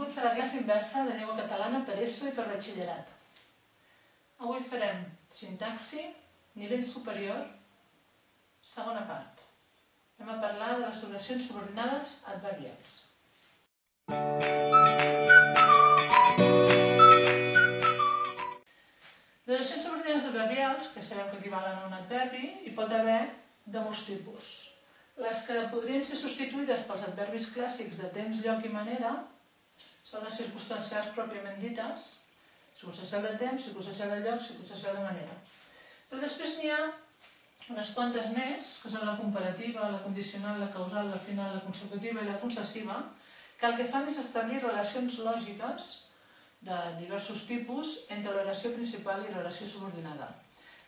Benvinguts a la classe inversa de llengua catalana per ESO i per batxillerat. Avui farem sintaxi, nivell superior, segona part. Anem a parlar de les oracions subordinades adverbials. Les oracions subordinades adverbials, que sabem que equivalen a un adverbi, hi pot haver de molts tipus. Les que podrien ser substituïdes pels adverbis clàssics de temps, lloc i manera són les circumstancials pròpiament dites, circumstancial de temps, circumstancial de lloc, circumstancial de manera. Però després n'hi ha unes quantes més, que són la comparativa, la condicional, la causal, la final, la consecutiva i la concessiva, que el que fan és establir relacions lògiques de diversos tipus entre l'oració principal i l'oració subordinada.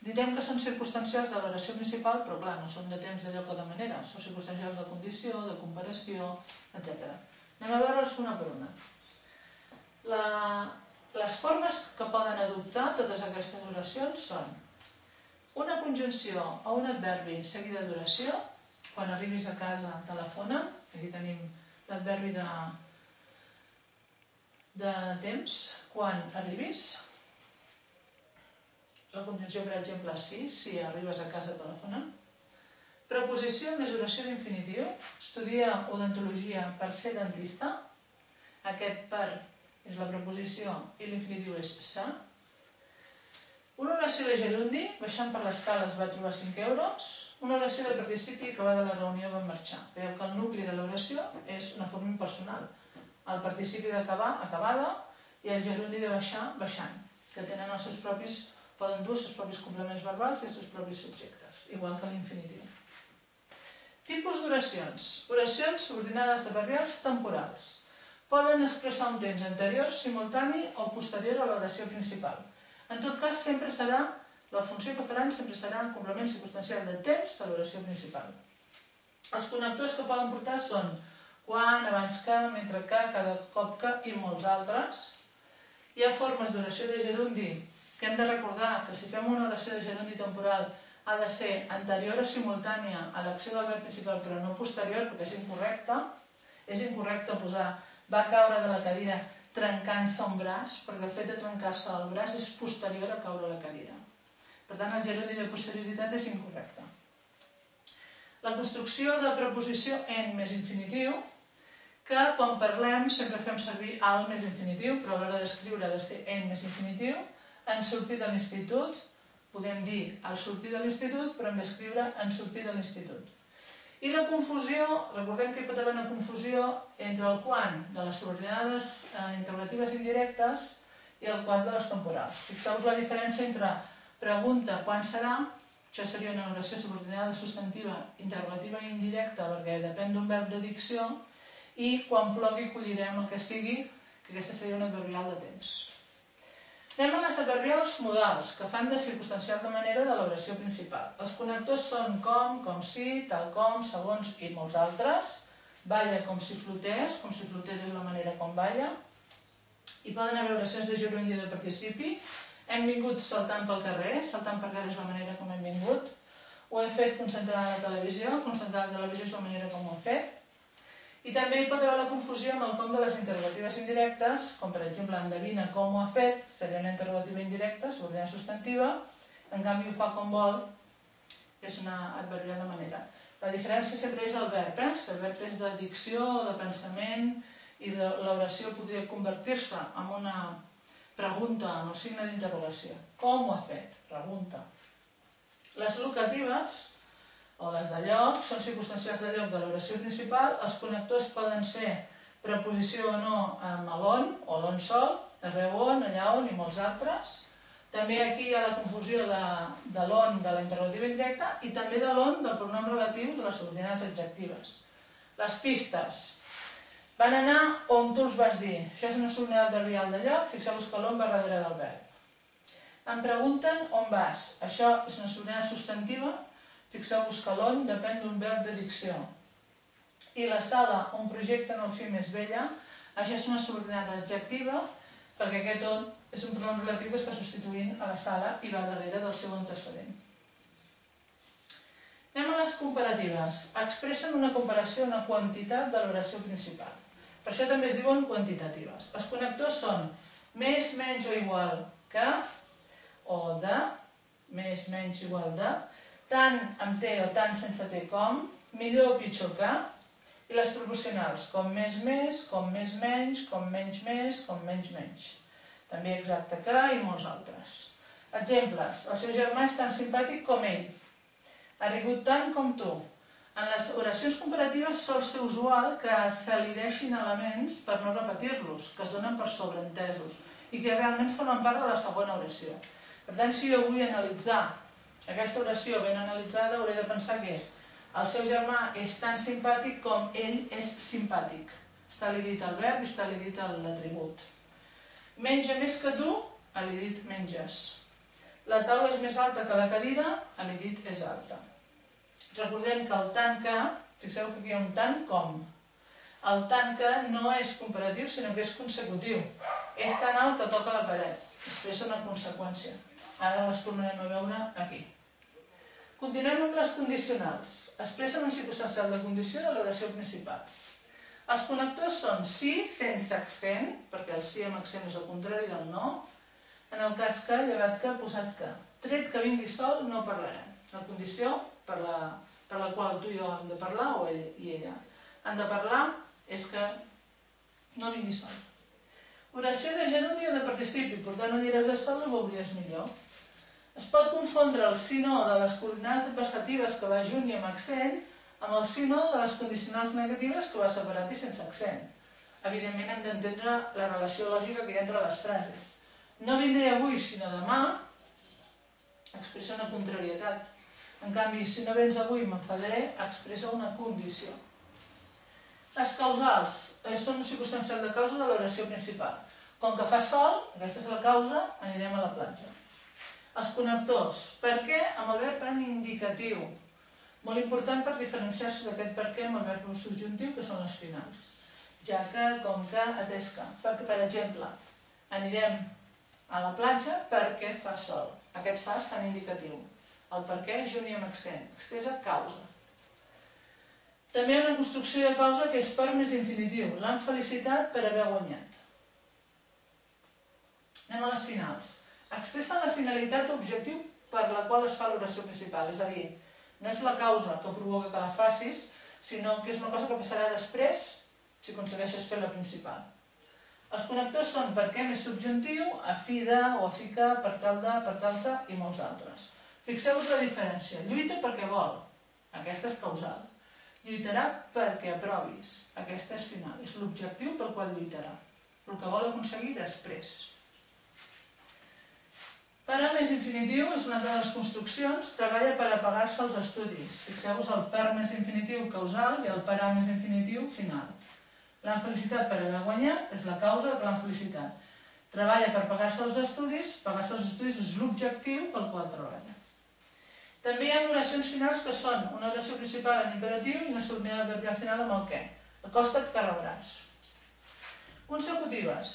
Direm que són circumstancials de l'oració principal, però clar, no són de temps, de lloc o de manera, són circumstancials de condició, de comparació, etc. Anem a veure'ls una per una. Les formes que poden adoptar totes aquestes oracions són una conjunció o un adverbi seguida d'oració, quan arribis a casa telefona, aquí tenim l'adverbi de temps, quan arribis. La conjunció, per exemple, sí, si arribes a casa telefona. Preposició més oració d'infinitiu, estudia odontologia per ser dentista. Aquest per és la preposició i l'infinitiu és sa. Una oració de gerundi, baixant per l'escala es va trobar 5 euros. Una oració de participi que va de la reunió va marxar. Veieu que el nucli de l'oració és una forma impersonal. El participi d'acabar, acabada, i el gerundi de baixar, baixant, que tenen els seus propis, poden dur els seus propis complements verbals i els seus propis subjectes, igual que l'infinitiu. Tipus d'oracions. Oracions subordinades adverbials temporals. Poden expressar un temps anterior, simultani o posterior a l'oració principal. En tot cas, sempre serà, la funció que faran sempre serà un complement circumstancial de temps de l'oració principal. Els connectors que poden portar són quan, abans que, mentre que, cada cop que i molts altres. Hi ha formes d'oració de gerundi que hem de recordar que si fem una oració de gerundi temporal ha de ser anterior o simultània a l'acció del verb principal però no posterior perquè és incorrecte. És incorrecte posar va caure de la cadira trencant-se un braç perquè el fet de trencar-se el braç és posterior a caure a la cadira. Per tant, el gerundi de posterioritat és incorrecte. La construcció de preposició en més infinitiu, que quan parlem sempre fem servir al més infinitiu, però a l'hora d'escriure ha de ser en més infinitiu. En sortir de l'institut, podem dir al sortir de l'institut, però hem d'escriure en sortir de l'institut. I la confusió, recordem que hi pot haver una confusió entre el quan de les subordinades interrogatives indirectes i el quan de les temporals. Fixeu-vos la diferència entre pregunta quan serà, això seria una oració subordinada substantiva interrogativa i indirecta perquè depèn d'un verb de dicció, i quan plogui collirem el que sigui, que aquesta seria un adverbial de temps. Anem a les adverbials modals, que fan de circumstancial de manera de l'oració principal. Els connectors són com si, tal com, segons i molts altres. Balla com si flotés és la manera com balla. Hi poden haver oracions de gerundi i de participi. Hem vingut saltant pel carrer, saltant per carrer és la manera com hem vingut. Ho hem fet concentrant a la televisió, concentrar a la televisió és la manera com ho hem fet. I també hi pot haver la confusió amb el com de les interrogatives indirectes, com per exemple endevina com ho ha fet, seria una interrogativa indirecta, subordinada substantiva, en canvi ho fa com vol, és una adverbial de manera. La diferència sempre és el verb, si el verb és de dicció o de pensament i l'oració podria convertir-se en una pregunta amb el signe d'interrogació. Com ho ha fet? Pregunta. Les locatives o les de lloc, són circumstancials de lloc de l'oració principal. Els connectors poden ser preposició o no amb l'on o l'on sol, arreu on, allà on i molts altres. També aquí hi ha la confusió de l'on de la interrogativa indirecta i també de l'on del pronom relatiu de les subordinades adjectives. Les pistes. Van anar on tu els vas dir. Això és una subordinada adverbial de lloc, fixeu-vos que l'on va darrere del verb. Em pregunten on vas. Això és una subordinada substantiva. Fixeu-vos que l'on depèn d'un verb de dicció. I la sala on projecten el film és bella, això és una subordinada adjectiva, perquè aquest on és un pronom relatiu que està substituint a la sala i va darrere del seu antecedent. Anem a les comparatives. Expressen una comparació, una quantitat de l'oració principal. Per això també es diuen quantitatives. Els connectors són més, menys o igual que, o de, més, menys, igual de, tant amb T o tant sense T com, millor o pitjor que, i les proporcionals, com més, com més, menys, com menys, com menys, menys. També exacte que i molts altres. Exemples. El seu germà és tan simpàtic com ell. Ha rigut tant com tu. En les oracions comparatives sol ser usual que s'elideixin elements per no repetir-los, que es donen per sobreentesos i que realment formen part de la segona oració. Per tant, si jo vull analitzar aquesta oració ben analitzada, hauré de pensar que és el seu germà és tan simpàtic com ell és simpàtic. Està elidit el verb i està elidit l'atribut. Menja més que tu, elidit menges. La taula és més alta que la cadira, elidit és alta. Recordem que el tant que, fixeu que aquí hi ha un tant com. El tant que no és comparatiu, sinó que és consecutiu. És tan alt que toca la paret. Expressa una conseqüència. Ara les tornarem a veure aquí. Continuem amb les condicionals. Expressen un circumstancial de condició de l'oració principal. Els connectors són sí sense accent, perquè el sí amb accent és el contrari del no, en el cas que, llevat que, posat que. Tret que vingui sol, no parlarem. La condició per la qual tu i jo hem de parlar, o ell i ella han de parlar, és que no vingui sol. Oració de gerundi o de participi, portant ulleres de sol ho veuries millor. Es pot confondre el sí-no de les coordinades adversatives que va junt i amb accent amb el sí-no de les condicionals negatives que va separat i sense accent. Evidentment hem d'entendre la relació lògica que hi ha entre les frases. No vindré avui sinó demà expressa una contrarietat. En canvi, si no vens avui m'enfadaré, expressa una condició. Les causals són un circumstancial de causa de l'oració principal. Com que fa sol, aquesta és la causa, anirem a la platja. Els connectors. Per què? Amb el verb en indicatiu. Molt important per diferenciar-se d'aquest per què amb el verb subjuntiu, que són les finals. Ja que, com que, atès que. Per exemple, anirem a la platja perquè fa sol. Aquest fa està en indicatiu. El per què, junt i amb accent. Expressa causa. També hi ha una construcció de causa que és per més infinitiu. L'han felicitat per haver guanyat. Anem a les finals. Expressen la finalitat o objectiu per la qual es fa l'oració principal. És a dir, no és la causa que provoca que la facis, sinó que és una cosa que passarà després si aconsegueixes fer la principal. Els connectors són per què més subjuntiu, a fi de o a fi que, per tal que i molts altres. Fixeu-vos la diferència. Lluita perquè vol. Aquesta és causal. Lluitarà perquè aprovis. Aquesta és final. És l'objectiu pel qual lluitarà. El que vol aconseguir després. Per a més infinitiu és una de les construccions. Treballa per apagar-se els estudis. Fixeu-vos el per més infinitiu causal i el per a més infinitiu final. L'han felicitat per haver guanyat és la causa que l'han felicitat. Treballa per pagar-se els estudis. Pagar-se els estudis és l'objectiu pel qual treballa. També hi ha oracions finals que són una oració principal en imperatiu i una subordinada adverbial final amb el què. Acosta't que rebràs. Consecutives.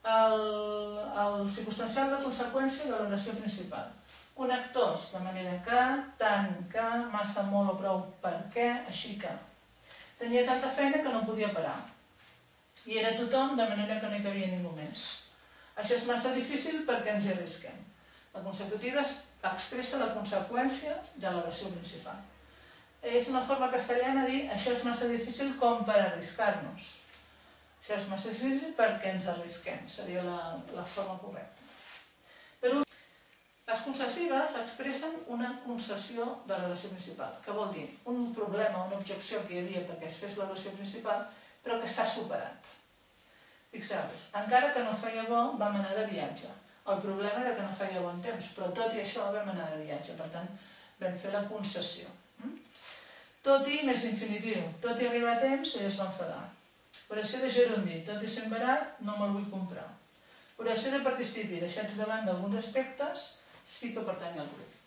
El circumstancial de conseqüència de l'oració principal. Connectors, de manera que, tant que, massa, molt o prou, per què, així que. Tenia tanta feina que no podia parar. I era tothom, de manera que no hi cabia ningú més. Això és massa difícil perquè ens hi arrisquem. La consecutiva expressa la conseqüència de l'oració principal. És una forma castellana de dir això és massa difícil com per arriscar-nos. Això és massa difícil perquè ens arrisquem, seria la forma correcta. Per últim, les concessives expressen una concessió de l'oració principal, que vol dir un problema, una objecció que hi havia perquè es fes l'oració principal, però que s'ha superat. Fixeu-vos, encara que no feia bo, vam anar de viatge. El problema era que no feia bon temps, però tot i això vam anar de viatge, per tant, vam fer la concessió. Tot i més infinitiu, tot i arribar a temps, ell es va enfadar. Oració de gerundi, tot i sent barat, no me'l vull comprar. Oració de participi, deixats de banda alguns aspectes, sí que pertany al grup.